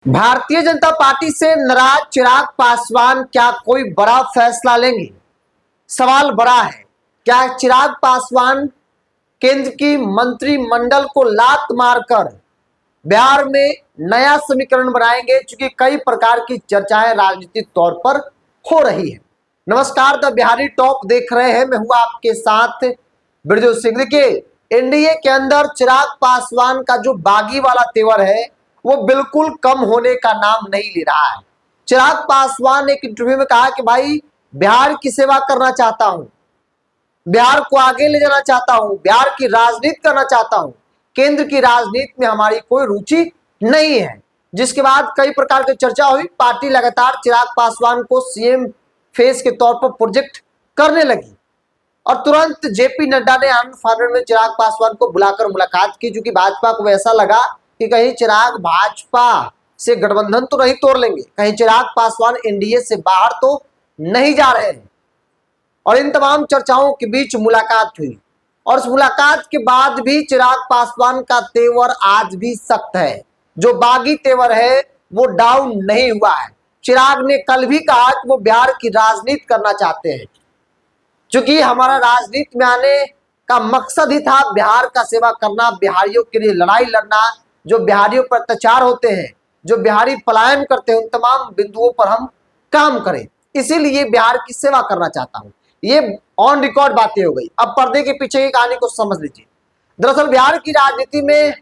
Bharatiya Janata party से नाराज चिराग पासवान क्या कोई बड़ा फैसला लेंगे? सवाल बड़ा है। क्या चिराग पासवान केंद्र की मंत्रिमंडल को लात मारकर बिहार में नया समीकरण बनाएंगे? चूंकि कई प्रकार की चर्चाएं राजनीतिक तौर पर हो रही है। नमस्कार, द बिहारी टॉप देख रहे हैं। मैं हूं आपके साथ ब्रजो सिंह। देखिए, एनडीए के अंदर चिराग पासवान का जो बागी वाला तेवर है वो बिल्कुल कम होने का नाम नहीं ले रहा है। चिराग पासवान ने एक इंटरव्यू में कहा कि भाई, बिहार की सेवा करना चाहता हूं, बिहार को आगे ले जाना चाहता हूं, बिहार की राजनीति करना चाहता हूं, केंद्र की राजनीति में हमारी कोई रुचि नहीं है। जिसके बाद कई प्रकार की चर्चा हुई। पार्टी लगातार चिराग पासवान को सीएम फेस के तौर पर प्रोजेक्ट करने लगी और तुरंत जेपी नड्डा ने आनंद फानन में चिराग पासवान को बुलाकर मुलाकात की, क्योंकि भाजपा को ऐसा लगा कि कहीं चिराग भाजपा से गठबंधन तो नहीं तोड़ लेंगे, कहीं चिराग पासवान एनडीए से बाहर तो नहीं जा रहे हैं। और इन तमाम चर्चाओं के बीच मुलाकात हुई और उस मुलाकात के बाद भी चिराग पासवान का तेवर आज भी सख्त है। जो बागी तेवर है वो डाउन नहीं हुआ है। चिराग ने कल भी कहा कि वो बिहार की राजनीति करना चाहते हैं, क्योंकि हमारा राजनीति में आने का मकसद ही था बिहार का सेवा करना, बिहारियों के लिए लड़ाई लड़ना, जो बिहारियों पर अत्याचार होते हैं, जो बिहारी पलायन करते हैं, उन तमाम बिंदुओं पर हम काम करें। इसीलिए बिहार की सेवा करना चाहता हूं। ये ऑन रिकॉर्ड बातें हो गई। अब पर्दे के पीछे की कहानी को समझ लीजिए। दरअसल बिहार की राजनीति में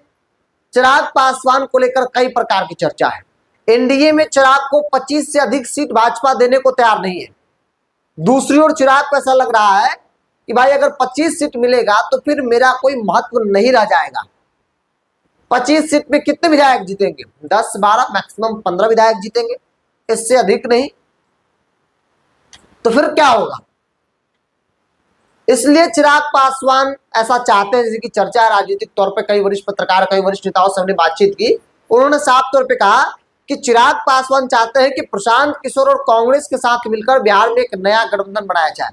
चिराग पासवान को लेकर कई प्रकार की चर्चा है। एनडीए में चिराग को 25 से अधिक सीट भाजपा देने को तैयार नहीं है। दूसरी ओर चिराग को ऐसा लग रहा है कि भाई, अगर 25 सीट मिलेगा तो फिर मेरा कोई महत्व नहीं रह जाएगा। 25 सीट में कितने विधायक जीतेंगे? 10 12, मैक्सिमम 15 विधायक जीतेंगे, इससे अधिक नहीं। तो फिर क्या होगा? इसलिए चिराग पासवान ऐसा चाहते हैं, जैसे कि चर्चा है राजनीतिक तौर पर। कई वरिष्ठ पत्रकार, कई वरिष्ठ नेताओं से हमने बातचीत की। उन्होंने साफ तौर पे कहा कि चिराग पासवान चाहते हैं कि प्रशांत किशोर और कांग्रेस के साथ मिलकर बिहार में एक नया गठबंधन बनाया जाए,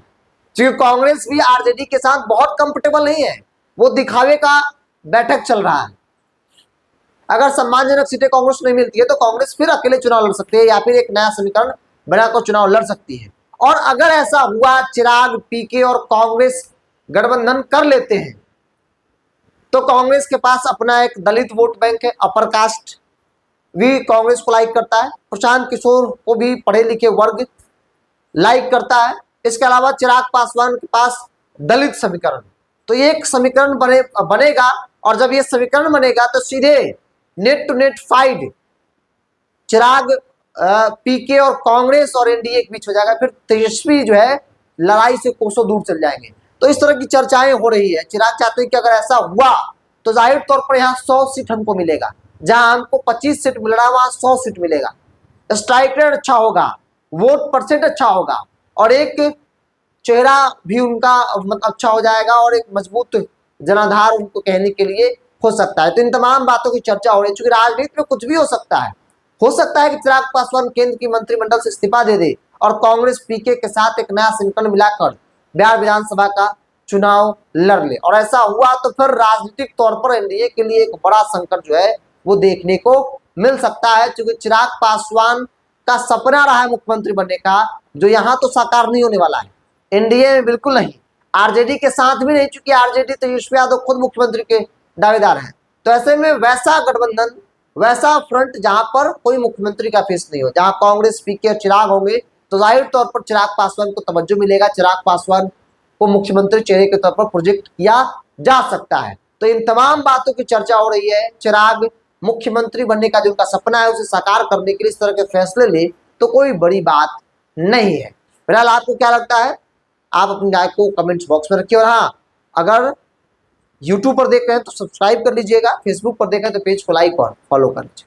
क्योंकि कांग्रेस भी आरजेडी के साथ बहुत कंफर्टेबल नहीं है। वो दिखावे का बैठक चल रहा है। अगर सम्मानजनक सीटें कांग्रेस नहीं मिलती है तो कांग्रेस फिर अकेले चुनाव लड़ सकती है या फिर एक नया समीकरण बनाकर चुनाव लड़ सकती है। और अगर ऐसा हुआ, चिराग, पीके और कांग्रेस गठबंधन कर लेते हैं, तो कांग्रेस के पास अपना एक दलित वोट बैंक है। अपर कास्ट भी कांग्रेस को लाइक करता है, प्रशांत किशोर को भी पढ़े लिखे वर्ग लाइक करता है। इसके अलावा चिराग पासवान के पास दलित समीकरण, तो ये एक समीकरण बनेगा। और जब ये समीकरण बनेगा तो सीधे नेट टू नेट फाइट चिराग, पीके और कांग्रेस और एनडीए के बीच हो जाएगा। फिर तेजस्वी जो है लड़ाई से कोसों दूर चल जाएंगे। तो इस तरह की चर्चाएं हो रही है। चिराग चाहते हैं कि अगर ऐसा हुआ तो जाहिर तौर पर यहाँ 100 सीट हमको मिलेगा। जहां हमको 25 सीट मिल रहा है वहां 100 सीट मिलेगा। स्ट्राइक रेट अच्छा होगा, वोट परसेंट अच्छा होगा और एक चेहरा भी उनका अच्छा हो जाएगा और एक मजबूत जनाधार उनको कहने के लिए हो सकता है। तो इन तमाम बातों की चर्चा हो रही है। चूंकि राजनीति में कुछ भी हो सकता है कि चिराग पासवान केंद्र की मंत्रिमंडल से इस्तीफा दे दे और कांग्रेस पीके के साथ एक नया समीकरण मिलाकर बिहार विधानसभा का चुनाव लड़ ले। और ऐसा हुआ तो फिर राजनीतिक तौर पर एनडीए के लिए एक बड़ा संकट जो है वो देखने को मिल सकता है। क्योंकि चिराग पासवान का सपना रहा है मुख्यमंत्री बनने का, जो यहाँ तो साकार नहीं होने वाला है। एनडीए में बिल्कुल नहीं, आरजेडी के साथ भी नहीं, चूंकि आरजेडी तेजस्वी यादव खुद मुख्यमंत्री के दावेदार हैं। तो ऐसे में वैसा गठबंधन, वैसा फ्रंट जहां पर कोई मुख्यमंत्री का फेस नहीं हो, जहां कांग्रेस, पीके और चिराग होंगे, तो जाहिर तौर पर चिराग पासवान को तवज्जो मिलेगा। चिराग पासवान को मुख्यमंत्री चेहरे के तौर पर प्रोजेक्ट किया जा सकता है। तो इन तमाम बातों की चर्चा हो रही है। चिराग मुख्यमंत्री बनने का जो उनका सपना है उसे साकार करने के लिए इस तरह के फैसले ले तो कोई बड़ी बात नहीं है। फिलहाल आपको क्या लगता है? आप अपनी राय को कमेंट्स बॉक्स में रखिए। और हाँ, अगर यूट्यूब पर देख रहे हैं तो सब्सक्राइब कर लीजिएगा, फेसबुक पर देख रहे हैं तो पेज को लाइक और फॉलो कर लीजिए।